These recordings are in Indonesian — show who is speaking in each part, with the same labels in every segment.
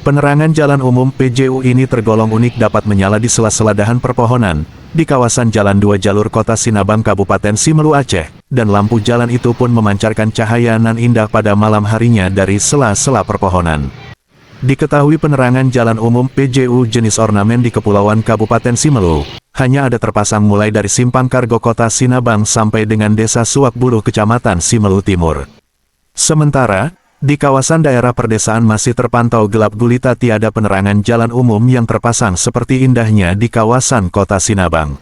Speaker 1: Penerangan jalan umum PJU ini tergolong unik, dapat menyala di sela-sela dahan perpohonan, di kawasan Jalan 2 Jalur Kota Sinabang Kabupaten Simelu Aceh, dan lampu jalan itu pun memancarkan cahaya nan indah pada malam harinya dari sela-sela perpohonan. Diketahui penerangan jalan umum PJU jenis ornamen di Kepulauan Kabupaten Simelu, hanya ada terpasang mulai dari Simpang Kargo Kota Sinabang sampai dengan Desa Suakbuluh Kecamatan Simelu Timur. Sementara, di kawasan daerah perdesaan masih terpantau gelap gulita, tiada penerangan jalan umum yang terpasang seperti indahnya di kawasan Kota Sinabang.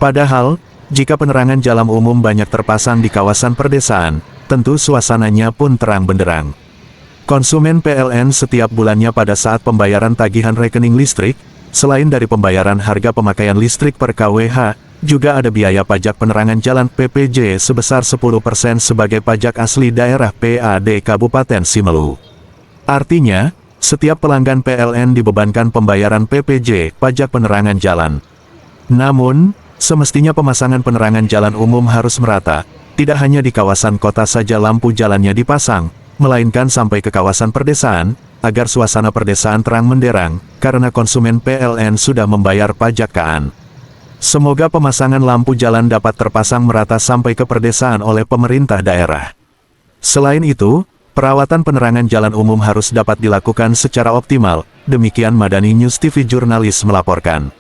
Speaker 1: Padahal, jika penerangan jalan umum banyak terpasang di kawasan perdesaan, tentu suasananya pun terang benderang. Konsumen PLN setiap bulannya pada saat pembayaran tagihan rekening listrik, selain dari pembayaran harga pemakaian listrik per kWh, juga ada biaya pajak penerangan jalan PPJ sebesar 10% sebagai pajak asli daerah PAD Kabupaten Simelu. Artinya, setiap pelanggan PLN dibebankan pembayaran PPJ pajak penerangan jalan. Namun, semestinya pemasangan penerangan jalan umum harus merata, tidak hanya di kawasan kota saja lampu jalannya dipasang, melainkan sampai ke kawasan perdesaan, agar suasana perdesaan terang menderang, karena konsumen PLN sudah membayar pajak KAN. Semoga pemasangan lampu jalan dapat terpasang merata sampai ke perdesaan oleh pemerintah daerah. Selain itu, perawatan penerangan jalan umum harus dapat dilakukan secara optimal. Demikian Madani News TV Jurnalis melaporkan.